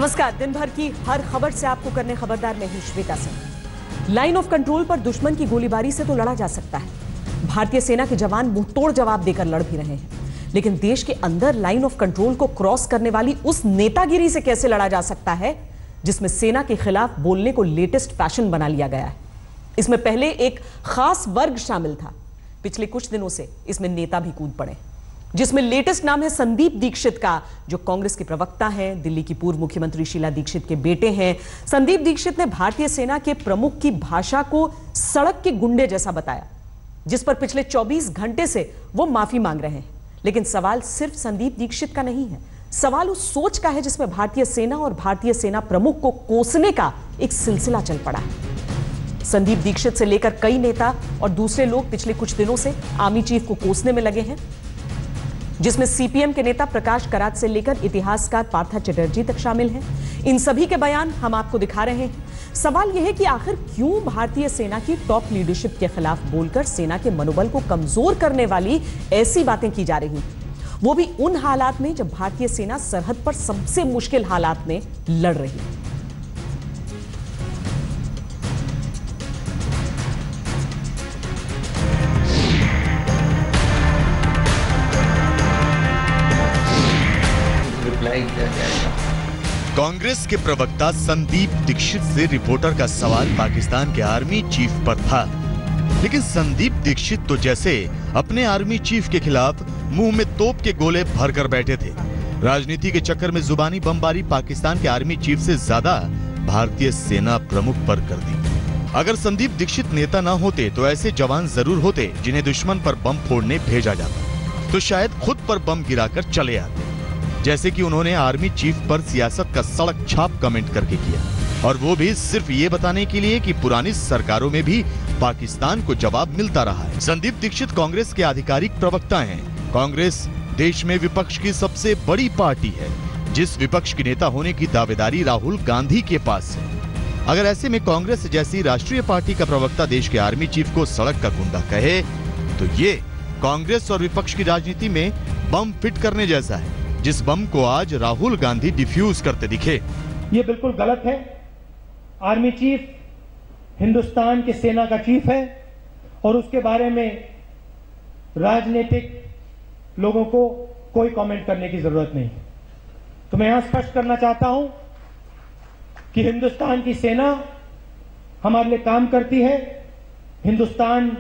नमस्कार। दिन भर की हर खबर से आपको करने खबरदार में ही Shweta Singh. Line of control पर दुश्मन की गोलीबारी से तो लड़ा जा सकता है। भारतीय सेना के जवान मुंहतोड़ जवाब देकर लड़ भी रहे हैं, लेकिन देश के अंदर लाइन ऑफ कंट्रोल को क्रॉस करने वाली उस नेतागिरी से कैसे लड़ा जा सकता है जिसमें सेना के खिलाफ बोलने को लेटेस्ट फैशन बना लिया गया है। इसमें पहले एक खास वर्ग शामिल था, पिछले कुछ दिनों से इसमें नेता भी कूद पड़े, जिसमें लेटेस्ट नाम है संदीप दीक्षित का, जो कांग्रेस के प्रवक्ता हैं, दिल्ली की पूर्व मुख्यमंत्री शीला दीक्षित के बेटे हैं। संदीप दीक्षित ने भारतीय सेना के प्रमुख की भाषा को सड़क के गुंडे जैसा बताया, जिस पर पिछले 24 घंटे से वो माफी मांग रहे हैं। लेकिन सवाल सिर्फ संदीप दीक्षित का नहीं है, सवाल उस सोच का है जिसमें भारतीय सेना और भारतीय सेना प्रमुख को कोसने का एक सिलसिला चल पड़ा है। संदीप दीक्षित से लेकर कई नेता और दूसरे लोग पिछले कुछ दिनों से आर्मी चीफ को कोसने में लगे हैं, जिसमें सीपीएम के नेता प्रकाश करात से लेकर इतिहासकार पार्था चटर्जी तक शामिल हैं। इन सभी के बयान हम आपको दिखा रहे हैं। सवाल यह है कि आखिर क्यों भारतीय सेना की टॉप लीडरशिप के खिलाफ बोलकर सेना के मनोबल को कमजोर करने वाली ऐसी बातें की जा रही हैं, वो भी उन हालात में जब भारतीय सेना सरहद पर सबसे मुश्किल हालात में लड़ रही है। कांग्रेस के प्रवक्ता संदीप दीक्षित से रिपोर्टर का सवाल पाकिस्तान के आर्मी चीफ पर था, लेकिन संदीप दीक्षित तो जैसे अपने आर्मी चीफ के खिलाफ मुंह में तोप के गोले भरकर बैठे थे। राजनीति के चक्कर में जुबानी बमबारी पाकिस्तान के आर्मी चीफ से ज्यादा भारतीय सेना प्रमुख पर कर दी। अगर संदीप दीक्षित नेता न होते तो ऐसे जवान जरूर होते जिन्हें दुश्मन पर बम फोड़ने भेजा जाता, तो शायद खुद पर बम गिराकर चले आते, जैसे कि उन्होंने आर्मी चीफ पर सियासत का सड़क छाप कमेंट करके किया, और वो भी सिर्फ ये बताने के लिए कि पुरानी सरकारों में भी पाकिस्तान को जवाब मिलता रहा है। संदीप दीक्षित कांग्रेस के आधिकारिक प्रवक्ता हैं। कांग्रेस देश में विपक्ष की सबसे बड़ी पार्टी है, जिस विपक्ष की नेता होने की दावेदारी राहुल गांधी के पास है। अगर ऐसे में कांग्रेस जैसी राष्ट्रीय पार्टी का प्रवक्ता देश के आर्मी चीफ को सड़क का गुंडा कहे, तो ये कांग्रेस और विपक्ष की राजनीति में बम फिट करने जैसा है, जिस बम को आज राहुल गांधी डिफ्यूज करते दिखे। ये बिल्कुल गलत है। आर्मी चीफ हिंदुस्तान की सेना का चीफ है और उसके बारे में राजनीतिक लोगों को कोई कमेंट करने की जरूरत नहीं। तो मैं यहां स्पष्ट करना चाहता हूं कि हिंदुस्तान की सेना हमारे लिए काम करती है, हिंदुस्तान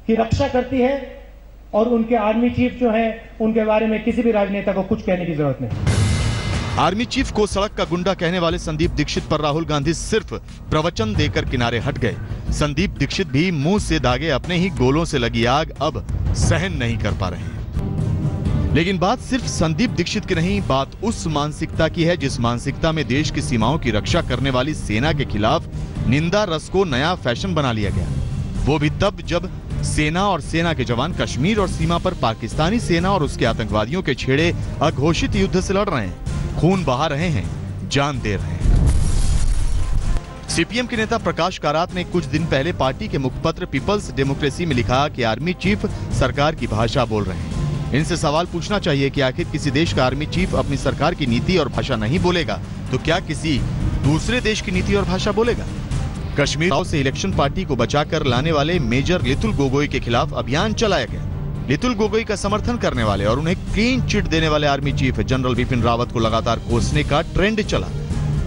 की रक्षा करती है, और उनके आर्मी चीफ जो हैं उनके बारे में किसी भी राजनेता को कुछ कहने की जरूरत नहीं। आर्मी चीफ को सड़क का गुंडा कहने वाले संदीप दीक्षित पर राहुल गांधी सिर्फ प्रवचन देकर किनारे हट गए। संदीप दीक्षित भी मुंह से दागे अपने ही गोलों से लगी आग अब सहन नहीं कर पा रहे हैं। लेकिन बात सिर्फ संदीप दीक्षित की नहीं, बात उस मानसिकता की है जिस मानसिकता में देश की सीमाओं की रक्षा करने वाली सेना के खिलाफ निंदा रस को नया फैशन बना लिया गया। वो भी तब जब सेना और सेना के जवान कश्मीर और सीमा पर पाकिस्तानी सेना और उसके आतंकवादियों के छेड़े अघोषित युद्ध से लड़ रहे हैं, खून बहा रहे हैं, जान दे रहे हैं। सीपीएम के नेता प्रकाश कारात ने कुछ दिन पहले पार्टी के मुखपत्र पीपल्स डेमोक्रेसी में लिखा कि आर्मी चीफ सरकार की भाषा बोल रहे हैं। इनसे सवाल पूछना चाहिए कि आखिर किसी देश का आर्मी चीफ अपनी सरकार की नीति और भाषा नहीं बोलेगा तो क्या किसी दूसरे देश की नीति और भाषा बोलेगा? कश्मीर से इलेक्शन पार्टी को बचाकर लाने वाले मेजर लितुल गोगोई के खिलाफ अभियान चलाया गया। लितुल गोगोई का समर्थन करने वाले और उन्हें क्लीन चिट देने वाले army chief general Bipin Rawat को लगातार कोसने का ट्रेंड चला।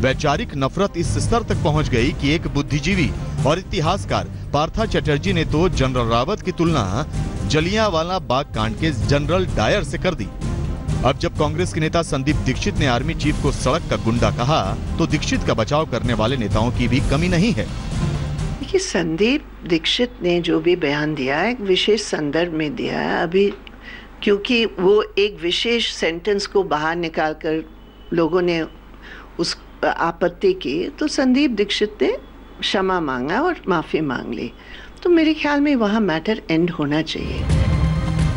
वैचारिक नफरत इस स्तर तक पहुंच गई कि एक बुद्धिजीवी और इतिहासकार पार्था चटर्जी ने तो जनरल रावत की तुलना जलियांवाला बाग कांड के जनरल डायर से कर दी। अब जब कांग्रेस के नेता संदीप दीक्षित ने आर्मी चीफ को सड़क का गुंडा कहा, तो दीक्षित का बचाव करने वाले नेताओं की भी कमी नहीं है। देखिए, संदीप दीक्षित ने जो भी बयान दिया है एक विशेष संदर्भ में दिया है अभी, क्योंकि वो एक विशेष सेंटेंस को बाहर निकाल कर लोगों ने उस आपत्ति की, तो संदीप दीक्षित ने क्षमा मांगा और माफी मांग ली। तो मेरे ख्याल में वहाँ मैटर एंड होना चाहिए।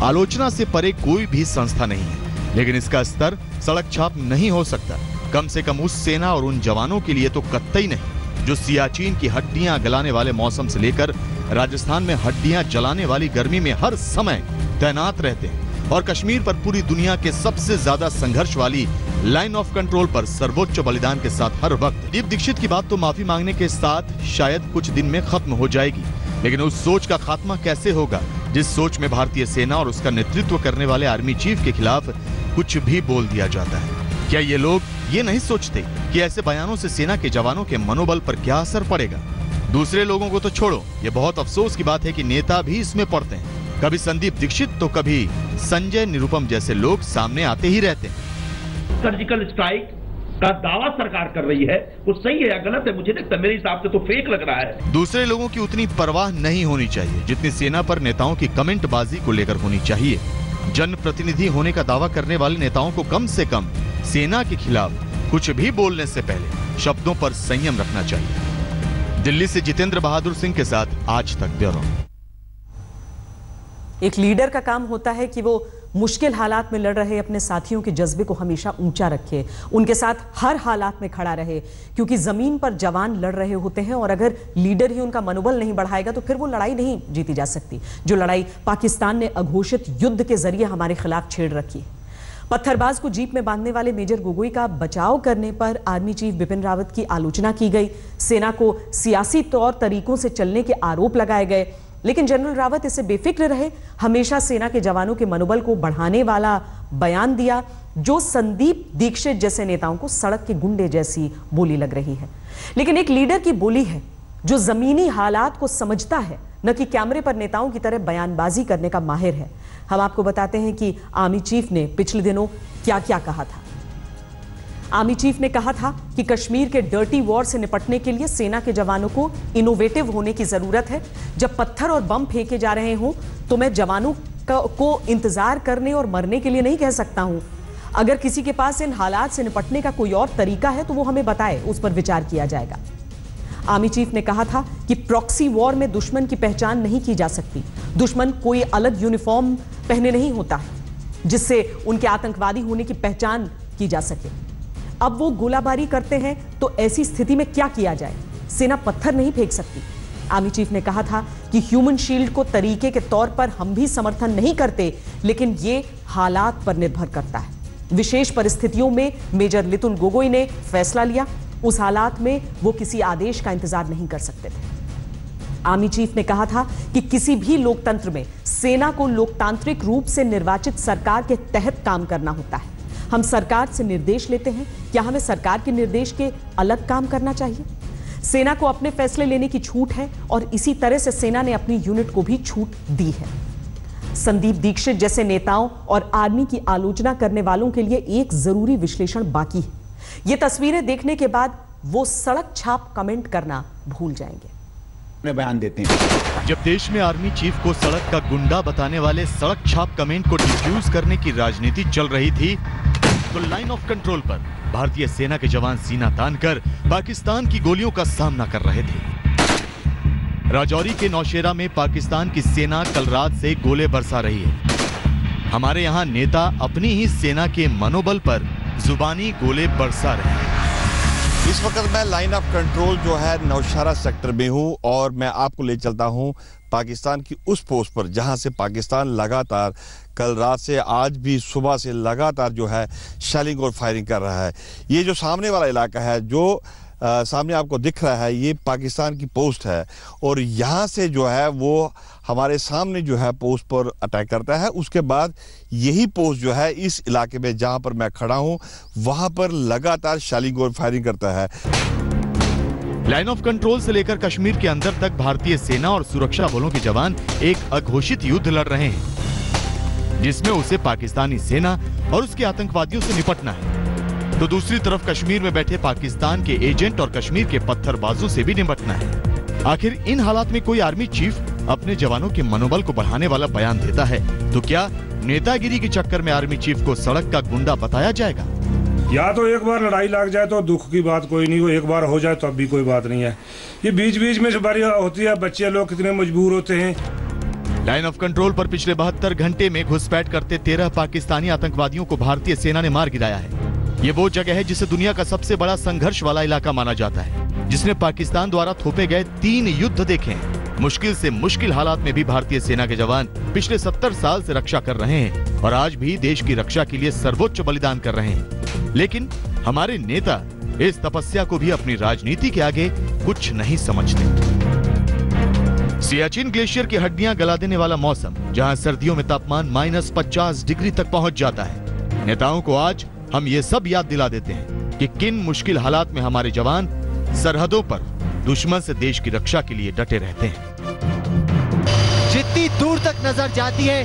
आलोचना से परे कोई भी संस्था नहीं है, लेकिन इसका स्तर सड़क छाप नहीं हो सकता, कम से कम उस सेना और उन जवानों के लिए तो कतई नहीं जो सियाचिन की हड्डियां गलाने वाले मौसम से लेकर राजस्थान में हड्डियां जलाने वाली गर्मी में हर समय तैनात रहते हैं और कश्मीर पर पूरी दुनिया के सबसे ज्यादा संघर्ष वाली लाइन ऑफ कंट्रोल पर सर्वोच्च बलिदान के साथ हर वक्त संदीप दीक्षित की बात तो माफी मांगने के साथ शायद कुछ दिन में खत्म हो जाएगी, लेकिन उस सोच का खात्मा कैसे होगा जिस सोच में भारतीय सेना और उसका नेतृत्व करने वाले आर्मी चीफ के खिलाफ कुछ भी बोल दिया जाता है। क्या ये लोग ये नहीं सोचते कि ऐसे बयानों से सेना के जवानों के मनोबल पर क्या असर पड़ेगा? दूसरे लोगों को तो छोड़ो, ये बहुत अफसोस की बात है कि नेता भी इसमें पड़ते हैं। कभी संदीप दीक्षित तो कभी संजय निरुपम जैसे लोग सामने आते ही रहते हैं। सर्जिकल स्ट्राइक का दावा सरकार कर रही है, वो सही है या गलत है मुझे नहीं लगता, मेरे हिसाब से तो फेक लग रहा है। दूसरे लोगों की उतनी परवाह नहीं होनी चाहिए जितनी सेना पर नेताओं की कमेंटबाजी को लेकर होनी चाहिए। जनप्रतिनिधि होने का दावा करने वाले नेताओं को कम से कम सेना के खिलाफ कुछ भी बोलने से पहले शब्दों पर संयम रखना चाहिए। दिल्ली से जितेंद्र बहादुर सिंह के साथ आज तक ब्यूरो। एक लीडर का काम होता है कि वो मुश्किल हालात में लड़ रहे अपने साथियों के जज्बे को हमेशा ऊंचा रखे, उनके साथ हर हालात में खड़ा रहे, क्योंकि जमीन पर जवान लड़ रहे होते हैं और अगर लीडर ही उनका मनोबल नहीं बढ़ाएगा तो फिर वो लड़ाई नहीं जीती जा सकती, जो लड़ाई पाकिस्तान ने अघोषित युद्ध के जरिए हमारे खिलाफ छेड़ रखी है। पत्थरबाज को जीप में बांधने वाले मेजर गोगोई का बचाव करने पर आर्मी चीफ बिपिन रावत की आलोचना की गई, सेना को सियासी तौर तरीकों से चलने के आरोप लगाए गए, लेकिन जनरल रावत इससे बेफिक्र रहे, हमेशा सेना के जवानों के मनोबल को बढ़ाने वाला बयान दिया, जो संदीप दीक्षित जैसे नेताओं को सड़क के गुंडे जैसी बोली लग रही है। लेकिन एक लीडर की बोली है जो जमीनी हालात को समझता है, न कि कैमरे पर नेताओं की तरह बयानबाजी करने का माहिर है। हम आपको बताते हैं कि आर्मी चीफ ने पिछले दिनों क्या क्या कहा था। आर्मी चीफ ने कहा था कि कश्मीर के डर्टी वॉर से निपटने के लिए सेना के जवानों को इनोवेटिव होने की जरूरत है। जब पत्थर और बम फेंके जा रहे हों तो मैं जवानों को इंतजार करने और मरने के लिए नहीं कह सकता हूं। अगर किसी के पास इन हालात से निपटने का कोई और तरीका है तो वो हमें बताए, उस पर विचार किया जाएगा। आर्मी चीफ ने कहा था कि प्रॉक्सी वॉर में दुश्मन की पहचान नहीं की जा सकती। दुश्मन कोई अलग यूनिफॉर्म पहने नहीं होता है जिससे उनके आतंकवादी होने की पहचान की जा सके। अब वो गोलाबारी करते हैं तो ऐसी स्थिति में क्या किया जाए? सेना पत्थर नहीं फेंक सकती। आर्मी चीफ ने कहा था कि ह्यूमन शील्ड को तरीके के तौर पर हम भी समर्थन नहीं करते, लेकिन ये हालात पर निर्भर करता है। विशेष परिस्थितियों में मेजर लितुल गोगोई ने फैसला लिया, उस हालात में वो किसी आदेश का इंतजार नहीं कर सकते थे। आर्मी चीफ ने कहा था कि किसी भी लोकतंत्र में सेना को लोकतांत्रिक रूप से निर्वाचित सरकार के तहत काम करना होता है। हम सरकार से निर्देश लेते हैं, क्या हमें सरकार के निर्देश के अलग काम करना चाहिए? सेना को अपने फैसले लेने की छूट है और इसी तरह से सेना ने अपनी यूनिट को भी छूट दी है। संदीप दीक्षित जैसे नेताओं और आर्मी की आलोचना करने वालों के लिए एक जरूरी विश्लेषण बाकी है। ये तस्वीरें देखने के बाद वो सड़क छाप कमेंट करना भूल जाएंगे। बयान देते हैं। जब देश में आर्मी चीफ को सड़क का गुंडा बताने वाले सड़क छाप कमेंट को डिफ्यूज करने की राजनीति चल रही थी तो लाइन ऑफ कंट्रोल पर भारतीय सेना के जवान सीना तानकर पाकिस्तान की गोलियों का सामना कर रहे थे। राजौरी के नौशेरा में पाकिस्तान की सेना कल रात से गोले बरसा रही है। हमारे यहाँ नेता अपनी ही सेना के मनोबल पर जुबानी गोले बरसा रहे हैं। इस वक्त मैं लाइन ऑफ कंट्रोल जो है नौशेरा सेक्टर में हूं और मैं आपको ले चलता हूं पाकिस्तान की उस पोस्ट पर जहां से पाकिस्तान लगातार कल रात से आज भी सुबह से लगातार जो है शेलिंग और फायरिंग कर रहा है। ये जो सामने वाला इलाका है जो सामने आपको दिख रहा है, ये पाकिस्तान की पोस्ट है और यहाँ से जो है वो हमारे सामने जो है पोस्ट पर अटैक करता है। उसके बाद यही पोस्ट जो है इस इलाके में जहाँ पर मैं खड़ा हूँ वहाँ पर लगातार शेलिंग और फायरिंग करता है। लाइन ऑफ कंट्रोल से लेकर कश्मीर के अंदर तक भारतीय सेना और सुरक्षा बलों के जवान एक अघोषित युद्ध लड़ रहे हैं जिसमें उसे पाकिस्तानी सेना और उसके आतंकवादियों से निपटना है, तो दूसरी तरफ कश्मीर में बैठे पाकिस्तान के एजेंट और कश्मीर के पत्थरबाजों से भी निपटना है। आखिर इन हालात में कोई आर्मी चीफ अपने जवानों के मनोबल को बढ़ाने वाला बयान देता है तो क्या नेतागिरी के चक्कर में आर्मी चीफ को सड़क का गुंडा बताया जाएगा? या तो एक बार लड़ाई लग जाए तो दुख की बात कोई नहीं हो, एक बार हो जाए तो अब भी कोई बात नहीं है। ये बीच बीच में बारी होती है, बच्चे लोग कितने मजबूर होते हैं। लाइन ऑफ कंट्रोल पर पिछले 72 घंटे में घुसपैठ करते 13 पाकिस्तानी आतंकवादियों को भारतीय सेना ने मार गिराया है। ये वो जगह है जिसे दुनिया का सबसे बड़ा संघर्ष वाला इलाका माना जाता है, जिसने पाकिस्तान द्वारा थोपे गए 3 युद्ध देखे हैं। मुश्किल से मुश्किल हालात में भी भारतीय सेना के जवान पिछले 70 साल से रक्षा कर रहे हैं और आज भी देश की रक्षा के लिए सर्वोच्च बलिदान कर रहे हैं। लेकिन हमारे नेता इस तपस्या को भी अपनी राजनीति के आगे कुछ नहीं समझते। सियाचिन ग्लेशियर की हड्डियां गला देने वाला मौसम, जहां सर्दियों में तापमान -50 डिग्री तक पहुंच जाता है। नेताओं को आज हम ये सब याद दिला देते हैं कि किन मुश्किल हालात में हमारे जवान सरहदों पर दुश्मन से देश की रक्षा के लिए डटे रहते हैं। जितनी दूर तक नजर जाती है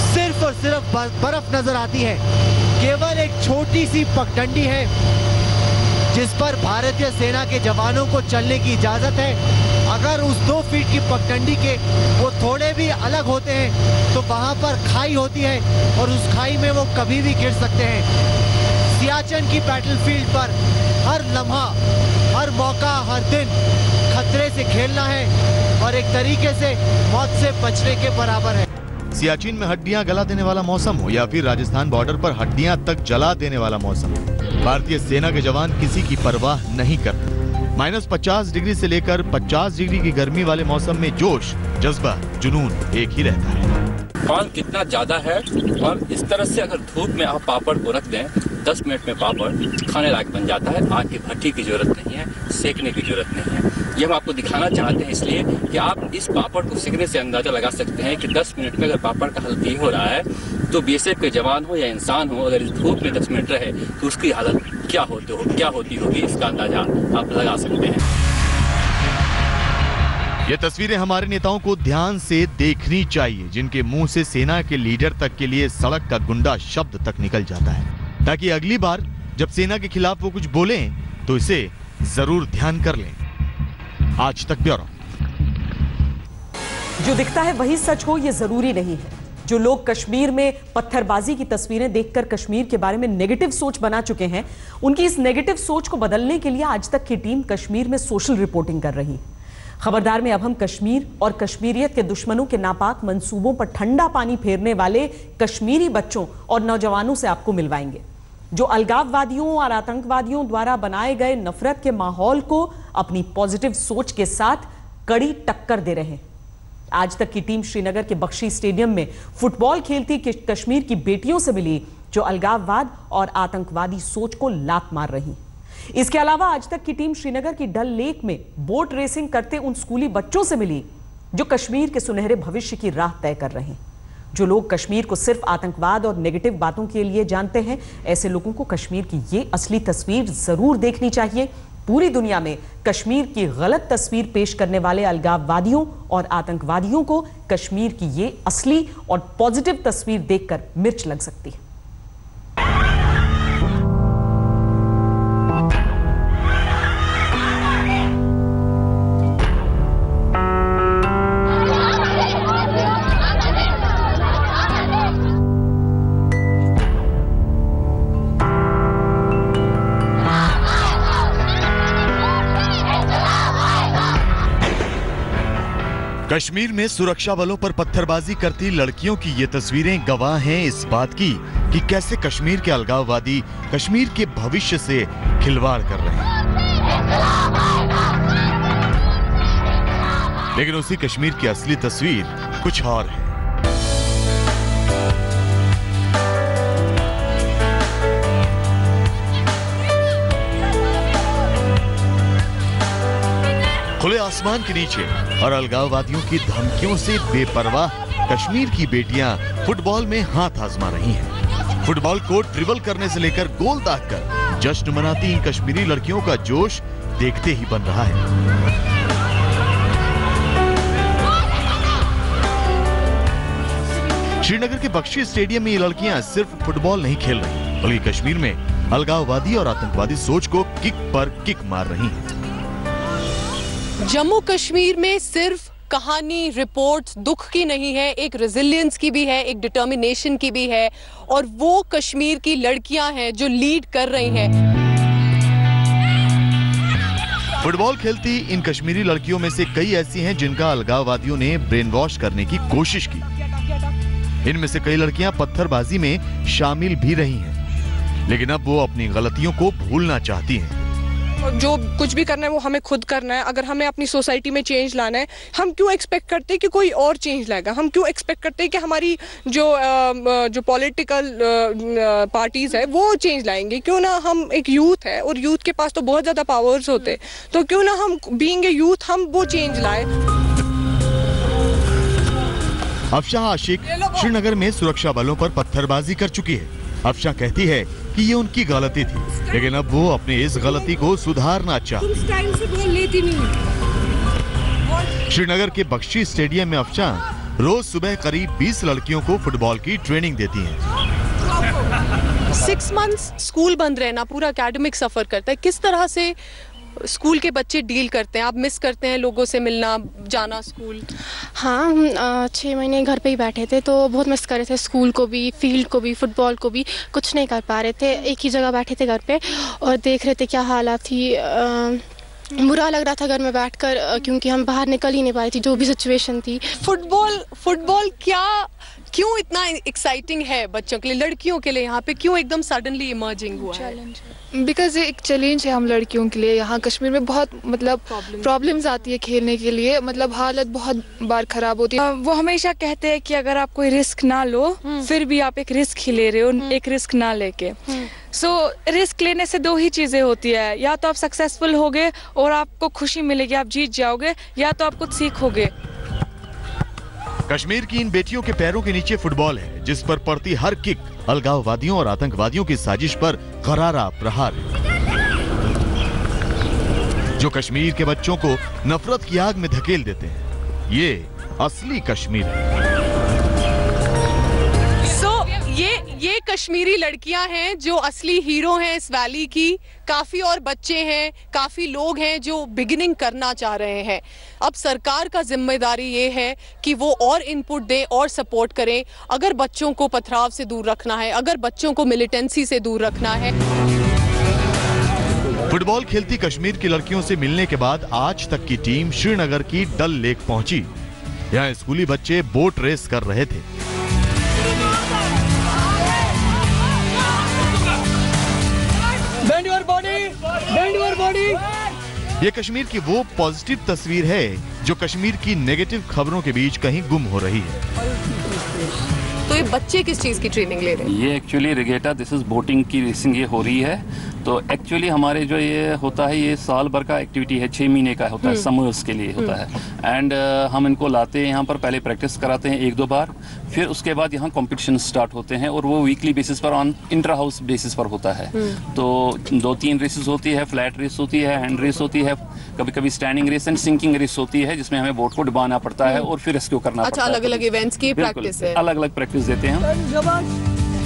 सिर्फ और सिर्फ बर्फ नजर आती है। केवल एक छोटी सी पगडंडी है जिस पर भारतीय सेना के जवानों को चलने की इजाजत है। अगर उस 2 फीट की पगडंडी के वो थोड़े भी अलग होते हैं तो वहां पर खाई होती है और उस खाई में वो कभी भी गिर सकते हैं। सियाचिन की बैटलफील्ड पर हर लम्हा, हर मौका, हर दिन खतरे से खेलना है और एक तरीके से मौत से बचने के बराबर है। सियाचिन में हड्डियां गला देने वाला मौसम हो या फिर राजस्थान बॉर्डर पर हड्डियां तक जला देने वाला मौसम, भारतीय सेना के जवान किसी की परवाह नहीं करते। -50 डिग्री से लेकर 50 डिग्री की गर्मी वाले मौसम में जोश, जज्बा, जुनून एक ही रहता है। पान कितना ज्यादा है और इस तरह से अगर धूप में आप पापड़ को रख दें 10 मिनट में पापड़ खाने लायक बन जाता है। आग की भट्टी की जरूरत नहीं है, सेकने की जरूरत नहीं है। ये हम आपको दिखाना चाहते हैं इसलिए कि आप इस पापड़ को सेकने से अंदाजा लगा सकते हैं कि 10 मिनट में अगर पापड़ का हल नहीं हो रहा है तो बीएसएफ के जवान हो या इंसान हो, अगर इस धूप में 10 मिनट रहे तो उसकी हालत क्या होती होगी, इसका अंदाजा आप लगा सकते हैं। ये तस्वीरें हमारे नेताओं को ध्यान से देखनी चाहिए, जिनके मुंह से सेना के लीडर तक के लिए सड़क का गुंडा शब्द तक निकल जाता है, ताकि अगली बार जब सेना के खिलाफ वो कुछ बोलें तो इसे जरूर ध्यान कर लें। आज तक ब्यूरो। जो दिखता है वही सच हो ये जरूरी नहीं है। जो लोग कश्मीर में पत्थरबाजी की तस्वीरें देखकर कश्मीर के बारे में नेगेटिव सोच बना चुके हैं, उनकी इस नेगेटिव सोच को बदलने के लिए आज तक की टीम कश्मीर में सोशल रिपोर्टिंग कर रही है। खबरदार में अब हम कश्मीर और कश्मीरियत के दुश्मनों के नापाक मंसूबों पर ठंडा पानी फेरने वाले कश्मीरी बच्चों और नौजवानों से आपको मिलवाएंगे, जो अलगाववादियों और आतंकवादियों द्वारा बनाए गए नफरत के माहौल को अपनी पॉजिटिव सोच के साथ कड़ी टक्कर दे रहे हैं। आज तक की टीम श्रीनगर के बख्शी स्टेडियम में फुटबॉल खेलती कश्मीर की बेटियों से मिली, जो अलगाववाद और आतंकवादी सोच को लात मार रही। इसके अलावा आज तक की टीम श्रीनगर की डल लेक में बोट रेसिंग करते उन स्कूली बच्चों से मिली, जो कश्मीर के सुनहरे भविष्य की राह तय कर रहे हैं। जो लोग कश्मीर को सिर्फ आतंकवाद और नेगेटिव बातों के लिए जानते हैं, ऐसे लोगों को कश्मीर की ये असली तस्वीर जरूर देखनी चाहिए। पूरी दुनिया में कश्मीर की गलत तस्वीर पेश करने वाले अलगाववादियों और आतंकवादियों को कश्मीर की ये असली और पॉजिटिव तस्वीर देखकर मिर्च लग सकती है। कश्मीर में सुरक्षा बलों पर पत्थरबाजी करती लड़कियों की ये तस्वीरें गवाह हैं इस बात की कि कैसे कश्मीर के अलगाववादी कश्मीर के भविष्य से खिलवाड़ कर रहे हैं। लेकिन उसी कश्मीर की असली तस्वीर कुछ और है। खुले आसमान के नीचे और अलगाववादियों की धमकियों से बेपरवाह कश्मीर की बेटियां फुटबॉल में हाथ आजमा रही हैं। फुटबॉल को ड्रिबल करने से लेकर गोल दागकर जश्न मनाती इन कश्मीरी लड़कियों का जोश देखते ही बन रहा है। श्रीनगर के बख्शी स्टेडियम में ये लड़कियां सिर्फ फुटबॉल नहीं खेल रही, बल्कि कश्मीर में अलगाववादी और आतंकवादी सोच को किक पर किक मार रही हैं। जम्मू कश्मीर में सिर्फ कहानी, रिपोर्ट्स दुख की नहीं है, एक रेजिलियंस की भी है, एक डिटर्मिनेशन की भी है, और वो कश्मीर की लड़कियां हैं जो लीड कर रही हैं। फुटबॉल खेलती इन कश्मीरी लड़कियों में से कई ऐसी हैं जिनका अलगाववादियों ने ब्रेन वॉश करने की कोशिश की। इनमें से कई लड़कियां पत्थरबाजी में शामिल भी रही हैं, लेकिन अब वो अपनी गलतियों को भूलना चाहती हैं। जो कुछ भी करना है वो हमें खुद करना है। अगर हमें अपनी सोसाइटी में चेंज लाना है, हम क्यों एक्सपेक्ट करते हैं कि कोई और चेंज लाएगा? हम क्यों एक्सपेक्ट करते हैं कि हमारी जो पॉलिटिकल पार्टीज है वो चेंज लाएंगे? क्यों ना हम एक यूथ है और यूथ के पास तो बहुत ज़्यादा पावर्स होते हैं, तो क्यों ना हम बीइंग ए यूथ हम वो चेंज लाए। अफशाह आशिक श्रीनगर में सुरक्षा बलों पर पत्थरबाजी कर चुकी है। अफशाह कहती है कि ये उनकी गलती थी, लेकिन अब वो अपनी इस गलती को सुधारना चाहती। श्रीनगर के बख्शी स्टेडियम में अफशाह रोज सुबह करीब 20 लड़कियों को फुटबॉल की ट्रेनिंग देती हैं। 6 मंथ्स स्कूल बंद रहना, पूरा एकेडमिक सफर करता है। किस तरह से स्कूल के बच्चे डील करते हैं? आप मिस करते हैं लोगों से मिलना, जाना स्कूल? हाँ, हम 6 महीने घर पे ही बैठे थे तो बहुत मिस कर रहे थे, स्कूल को भी, फील्ड को भी, फुटबॉल को भी। कुछ नहीं कर पा रहे थे, एक ही जगह बैठे थे घर पे और देख रहे थे क्या हालात थी। बुरा लग रहा था घर में बैठकर, क्योंकि हम बाहर निकल ही नहीं पाई थी, जो भी सिचुएशन थी। फुटबॉल क्यों इतना एक्साइटिंग है बच्चों के लिए, लड़कियों के लिए? यहाँ पे क्यों एकदम सडनली इमर्जिंग हुआ है? बिकॉज ये एक चैलेंज है हम लड़कियों के लिए। यहाँ कश्मीर में बहुत मतलब प्रॉब्लम्स आती है खेलने के लिए, मतलब हालत बहुत बार खराब होती है। वो हमेशा कहते हैं कि अगर आप कोई रिस्क ना लो, फिर भी आप एक रिस्क ही ले रहे हो, एक रिस्क ना लेके। सो रिस्क लेने से 2 ही चीजें होती है, या तो आप सक्सेसफुल होगे और आपको खुशी मिलेगी, आप जीत जाओगे, या तो आप कुछ सीखोगे। कश्मीर की इन बेटियों के पैरों के नीचे फुटबॉल है, जिस पर पड़ती हर किक अलगाववादियों और आतंकवादियों की साजिश पर करारा प्रहार है, जो कश्मीर के बच्चों को नफरत की आग में धकेल देते हैं। ये असली कश्मीर है। ये कश्मीरी लड़कियां हैं जो असली हीरो हैं इस वैली की। काफी और बच्चे हैं, काफी लोग हैं जो बिगिनिंग करना चाह रहे हैं। अब सरकार का जिम्मेदारी ये है कि वो और इनपुट दें और सपोर्ट करें। अगर बच्चों को पथराव से दूर रखना है, अगर बच्चों को मिलिटेंसी से दूर रखना है। फुटबॉल खेलती कश्मीर की लड़कियों से मिलने के बाद आज तक की टीम श्रीनगर की डल लेक पहुंची। यहाँ स्कूली बच्चे बोट रेस कर रहे थे। Bend your body. ये कश्मीर की वो पॉजिटिव तस्वीर है जो कश्मीर की नेगेटिव खबरों के बीच कहीं गुम हो रही है। तो ये बच्चे किस चीज की ट्रेनिंग ले रहे हैं? ये एक्चुअली रिगेटा, दिस इज बोटिंग की रेसिंग ये हो रही है। तो एक्चुअली हमारे जो ये होता है, ये साल भर का एक्टिविटी है, 6 महीने का होता है, समर्स के लिए होता है। एंड हम इनको लाते हैं यहाँ पर, पहले प्रैक्टिस कराते हैं 1-2 बार, फिर उसके बाद यहाँ कॉम्पिटिशन स्टार्ट होते हैं और वो वीकली बेसिस पर ऑन इंटर हाउस बेसिस पर होता है। तो 2-3 रेसेस होती है, फ्लैट रेस होती है, हैंड रेस होती है, कभी कभी standing race and sinking race होती है, जिसमें हमें बोट को डुबाना पड़ता है और फिर रेस्क्यू करना पड़ता है। अलग अलग इवेंट्स की प्रैक्टिस है, अलग अलग प्रैक्टिस देते हैं।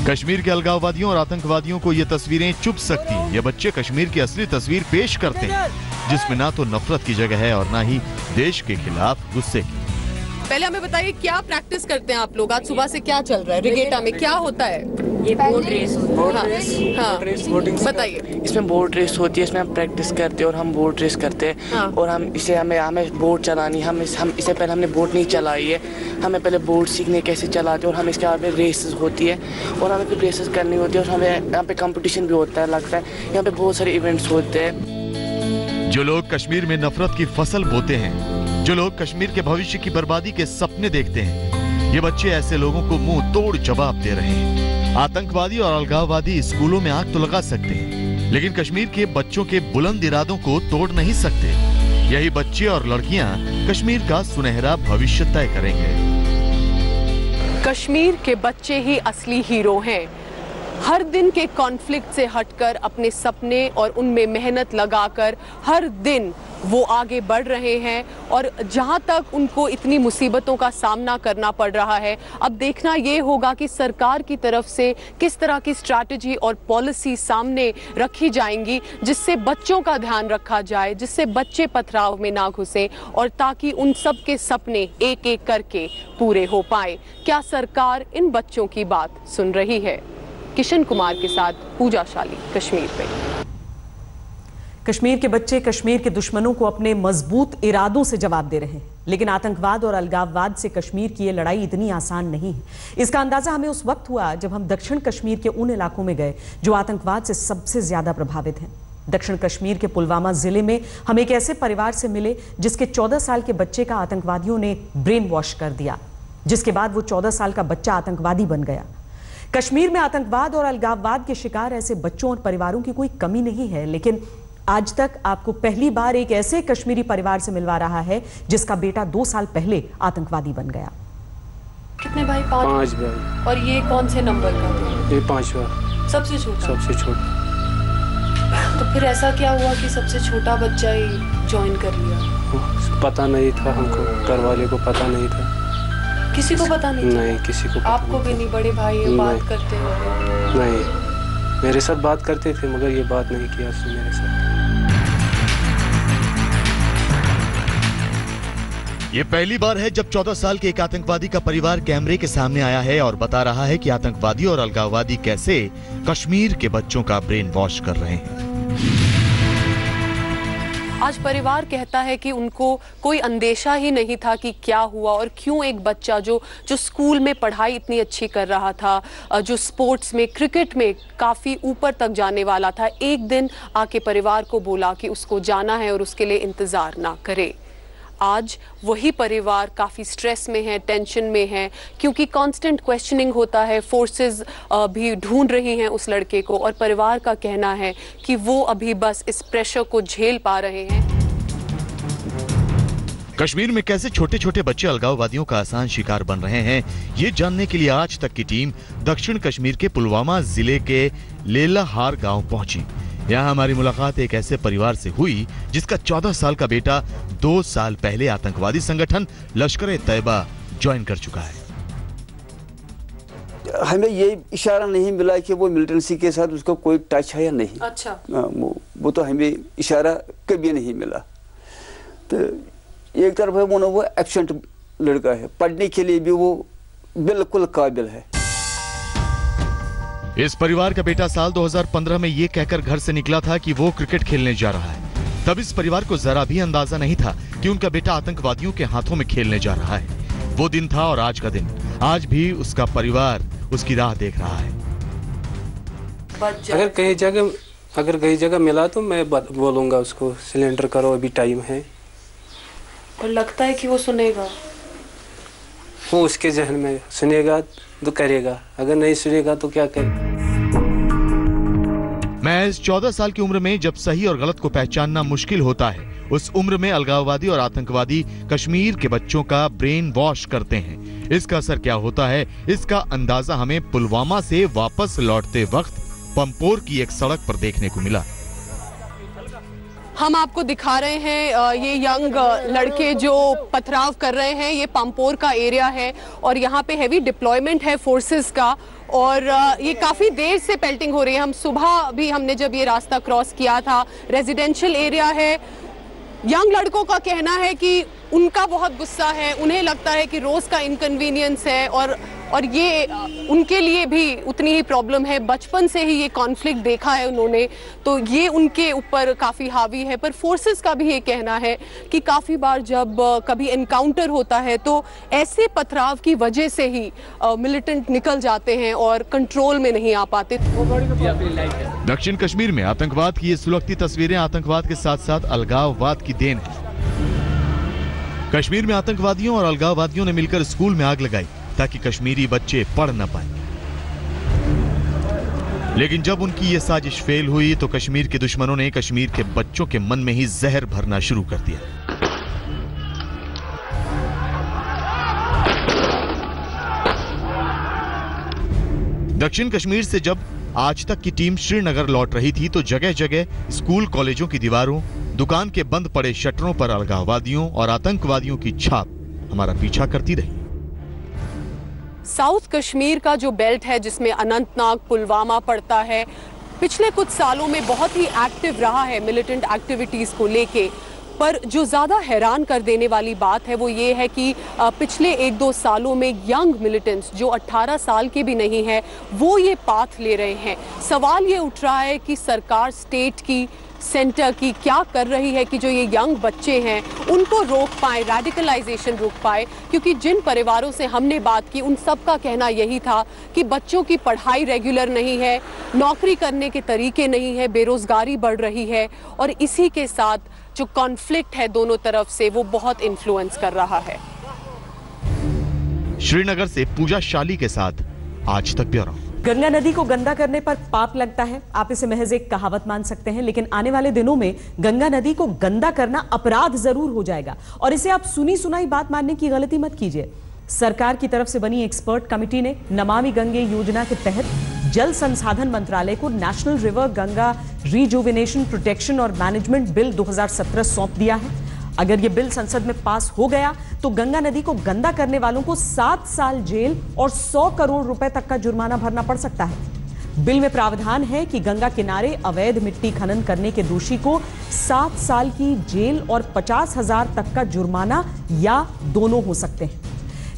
कश्मीर के अलगाववादियों और आतंकवादियों को ये तस्वीरें चुभ सकती हैं। ये बच्चे कश्मीर की असली तस्वीर पेश करते हैं, जिसमें ना तो नफरत की जगह है और ना ही देश के खिलाफ गुस्से की। पहले हमें बताइए क्या प्रैक्टिस करते हैं आप लोग? आज सुबह से क्या चल रहा है? रिगेटा में क्या होता है? ये बोट रेस, बताइए। इसमें बोट रेस होती है, इसमें हम प्रैक्टिस करते हैं और हम बोट रेस करते हैं। और हमें बोट चलानी, हम इससे पहले हमने बोट नहीं चलाई है, हमें पहले बोट सीखने कैसे चलाते हैं और हम इसके बाद में रेसेस होती है और हमें फिर रेसेस करनी होती है और हमें यहाँ पे कंपटीशन भी होता है, लगता है यहाँ पे बहुत सारे इवेंट्स होते हैं। जो लोग कश्मीर में नफरत की फसल बोते हैं, जो लोग कश्मीर के भविष्य की बर्बादी के सपने देखते हैं, ये बच्चे ऐसे लोगों को मुंह तोड़ जवाब दे रहे हैं। आतंकवादी और अलगाववादी स्कूलों में आग तो लगा सकते हैं, लेकिन कश्मीर के बच्चों के बुलंद इरादों को तोड़ नहीं सकते। यही बच्चे और लड़कियां कश्मीर का सुनहरा भविष्य तय करेंगे। कश्मीर के बच्चे ही असली हीरो हैं। हर दिन के कॉन्फ्लिक्ट से हटकर अपने सपने और उनमें मेहनत लगाकर हर दिन वो आगे बढ़ रहे हैं और जहां तक उनको इतनी मुसीबतों का सामना करना पड़ रहा है, अब देखना ये होगा कि सरकार की तरफ से किस तरह की स्ट्रैटेजी और पॉलिसी सामने रखी जाएंगी, जिससे बच्चों का ध्यान रखा जाए, जिससे बच्चे पथराव में ना घुसें और ताकि उन सब के सपने एक एक करके पूरे हो पाए। क्या सरकार इन बच्चों की बात सुन रही है? किशन कुमार के साथ पूजा शाली, कश्मीर पे। कश्मीर के बच्चे कश्मीर के दुश्मनों को अपने मजबूत इरादों से जवाब दे रहे हैं, लेकिन आतंकवाद और अलगाववाद से कश्मीर की ये लड़ाई इतनी आसान नहीं है। इसका अंदाजा हमें उस वक्त हुआ जब हम दक्षिण कश्मीर के उन इलाकों में गए जो आतंकवाद से सबसे ज्यादा प्रभावित हैं। दक्षिण कश्मीर के पुलवामा जिले में हम एक ऐसे परिवार से मिले जिसके 14 साल के बच्चे का आतंकवादियों ने ब्रेन वॉश कर दिया, जिसके बाद वो 14 साल का बच्चा आतंकवादी बन गया। कश्मीर में आतंकवाद और अलगाववाद के शिकार ऐसे बच्चों और परिवारों की कोई कमी नहीं है, लेकिन आज तक आपको पहली बार एक ऐसे कश्मीरी परिवार से मिलवा रहा है जिसका बेटा 2 साल पहले आतंकवादी बन गया। कितने भाई? 5 भाई। और ये कौन से नंबर का? ये 5वां। सबसे छोटा? सबसे छोटा। तो फिर ऐसा क्या हुआ कि सबसे छोटा बच्चा ही ज्वाइन कर लिया? पता नहीं था हमको, घर वाले को पता नहीं था। किसी को पता नहीं? नहीं, किसी को। आपको भी नहीं? बड़े भाई बात करते हो? नहीं, मेरे साथ बात करते थे मगर ये बात नहीं किया उसने मेरे साथ। ये पहली बार है जब 14 साल के एक आतंकवादी का परिवार कैमरे के सामने आया है और बता रहा है कि आतंकवादी और अलगाववादी कैसे कश्मीर के बच्चों का ब्रेन वॉश कर रहे हैं। आज परिवार कहता है कि उनको कोई अंदेशा ही नहीं था कि क्या हुआ और क्यों एक बच्चा जो स्कूल में पढ़ाई इतनी अच्छी कर रहा था, जो स्पोर्ट्स में, क्रिकेट में काफ़ी ऊपर तक जाने वाला था, एक दिन आके परिवार को बोला कि उसको जाना है और उसके लिए इंतज़ार ना करे। आज वही परिवार काफ़ी स्ट्रेस में है, टेंशन में है, क्योंकि कांस्टेंट क्वेश्चनिंग होता है। फोर्सेस भी ढूंढ रही हैं उस लड़के को और परिवार का कहना है कि वो अभी बस इस प्रेशर को झेल पा रहे हैं। कश्मीर में कैसे छोटे छोटे बच्चे अलगाववादियों का आसान शिकार बन रहे हैं, ये जानने के लिए आज तक की टीम दक्षिण कश्मीर के पुलवामा जिले के लेलाहार गांव पहुंची। यहाँ हमारी मुलाकात एक ऐसे परिवार से हुई जिसका 14 साल का बेटा 2 साल पहले आतंकवादी संगठन लश्कर-ए-तैयबा ज्वाइन कर चुका है। हमें ये इशारा नहीं मिला कि वो मिलिटेंसी के साथ उसका कोई टच है या नहीं। अच्छा। वो तो हमें इशारा कभी नहीं मिला। तो एक तरफ है वो एब्सेंट लड़का है, पढ़ने के लिए भी वो बिल्कुल काबिल है। इस परिवार का बेटा साल 2015 में ये कहकर घर से निकला था कि वो क्रिकेट खेलने जा रहा है। तब इस परिवार को जरा भी अंदाजा नहीं था कि उनका बेटा आतंकवादियों के हाथों में खेलने जा रहा है। वो दिन था और आज का दिन, आज भी उसका परिवार उसकी राह देख रहा है। अगर कहीं जगह मिला तो मैं बोलूंगा उसको सिलेंडर करो, अभी टाइम है। और लगता है कि वो सुनेगा? वो उसके जहन में सुनेगा तो करेगा, अगर नहीं सुनेगा तो क्या करे। महज 14 साल की उम्र में जब सही और गलत को पहचानना मुश्किल होता है, उस उम्र में अलगाववादी और आतंकवादी कश्मीर के बच्चों का ब्रेन वॉश करते हैं। इसका असर क्या होता है, इसका अंदाजा हमें पुलवामा से वापस लौटते वक्त पंपोर की एक सड़क पर देखने को मिला। हम आपको दिखा रहे हैं ये यंग लड़के जो पथराव कर रहे हैं। ये पंपोर का एरिया है और यहाँ पे हैवी डिप्लॉयमेंट है फोर्सेस का और ये काफ़ी देर से पेल्टिंग हो रही है। हम सुबह भी हमने जब ये रास्ता क्रॉस किया था, रेजिडेंशियल एरिया है। यंग लड़कों का कहना है कि उनका बहुत गुस्सा है, उन्हें लगता है कि रोज़ का इनकन्वीनियंस है और ये उनके लिए भी उतनी ही प्रॉब्लम है। बचपन से ही ये कॉन्फ्लिक्ट देखा है उन्होंने, तो ये उनके ऊपर काफ़ी हावी है। पर फोर्सेस का भी ये कहना है कि काफ़ी बार जब कभी एनकाउंटर होता है तो ऐसे पथराव की वजह से ही मिलिटेंट निकल जाते हैं और कंट्रोल में नहीं आ पाते। दक्षिण कश्मीर में आतंकवाद की ये सुलगती तस्वीरें आतंकवाद के साथ साथ अलगाववाद की देन है। कश्मीर में आतंकवादियों और अलगाववादियों ने मिलकर स्कूल में आग लगाई ताकि कश्मीरी बच्चे पढ़ न पाएं। लेकिन जब उनकी ये साजिश फेल हुई तो कश्मीर के दुश्मनों ने कश्मीर के बच्चों के मन में ही जहर भरना शुरू कर दिया। दक्षिण कश्मीर से जब आज तक की टीम श्रीनगर लौट रही थी तो जगह जगह स्कूल कॉलेजों की दीवारों, दुकान के बंद पड़े शटरों पर अलगाववादियों और आतंकवादियों की छाप हमारा पीछा करती रही। साउथ कश्मीर का जो बेल्ट है जिसमें अनंतनाग, पुलवामा पड़ता है, पिछले कुछ सालों में बहुत ही एक्टिव रहा है मिलिटेंट एक्टिविटीज को लेके। पर जो ज़्यादा हैरान कर देने वाली बात है वो ये है कि पिछले 1-2 सालों में यंग मिलिटेंट्स जो 18 साल के भी नहीं हैं वो ये पाथ ले रहे हैं। सवाल ये उठ रहा है कि सरकार स्टेट की सेंटर की क्या कर रही है कि जो ये यंग बच्चे हैं उनको रोक पाए, रेडिकलाइजेशन रोक पाए। क्योंकि जिन परिवारों से हमने बात की उन सब का कहना यही था कि बच्चों की पढ़ाई रेगुलर नहीं है, नौकरी करने के तरीके नहीं है, बेरोजगारी बढ़ रही है और इसी के साथ जो कॉन्फ्लिक्ट है दोनों तरफ से वो बहुत इन्फ्लुएंस कर रहा है। श्रीनगर से पूजा शाली के साथ आज तक ब्यूरो। गंगा नदी को गंदा करने पर पाप लगता है, आप इसे महज एक कहावत मान सकते हैं, लेकिन आने वाले दिनों में गंगा नदी को गंदा करना अपराध जरूर हो जाएगा और इसे आप सुनी सुनाई बात मानने की गलती मत कीजिए। सरकार की तरफ से बनी एक्सपर्ट कमेटी ने नमामि गंगे योजना के तहत जल संसाधन मंत्रालय को national river Ganga rejuvenation protection और मैनेजमेंट बिल 2017 सौंप दिया है। अगर यह बिल संसद में पास हो गया तो गंगा नदी को गंदा करने वालों को 7 साल जेल और 100 करोड़ रुपए तक का जुर्माना भरना पड़ सकता है। बिल में प्रावधान है कि गंगा किनारे अवैध मिट्टी खनन करने के दोषी को 7 साल की जेल और 50,000 तक का जुर्माना या दोनों हो सकते हैं।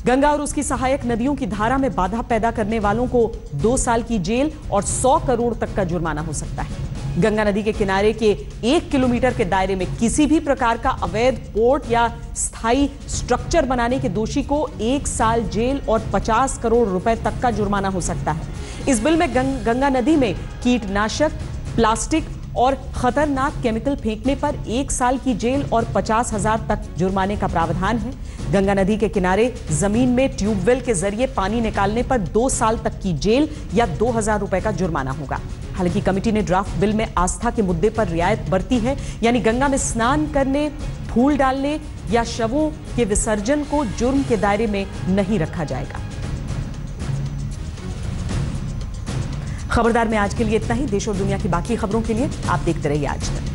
गंगा और उसकी सहायक नदियों की धारा में बाधा पैदा करने वालों को 2 साल की जेल और 100 करोड़ तक का जुर्माना हो सकता है। गंगा नदी के किनारे के 1 किलोमीटर के दायरे में किसी भी प्रकार का अवैध पोर्ट या स्थायी स्ट्रक्चर बनाने के दोषी को 1 साल जेल और 50 करोड़ रुपए तक का जुर्माना हो सकता है। इस बिल में गंगा नदी में कीटनाशक, प्लास्टिक और खतरनाक केमिकल फेंकने पर 1 साल की जेल और 50,000 तक जुर्माने का प्रावधान है। गंगा नदी के किनारे जमीन में ट्यूबवेल के जरिए पानी निकालने पर 2 साल तक की जेल या 2,000 रुपए का जुर्माना होगा। हालांकि कमेटी ने ड्राफ्ट बिल में आस्था के मुद्दे पर रियायत बरती है, यानी गंगा में स्नान करने, फूल डालने या शवों के विसर्जन को जुर्म के दायरे में नहीं रखा जाएगा। खबरदार में आज के लिए इतना ही। देश और दुनिया की बाकी खबरों के लिए आप देखते रहिए आज तक।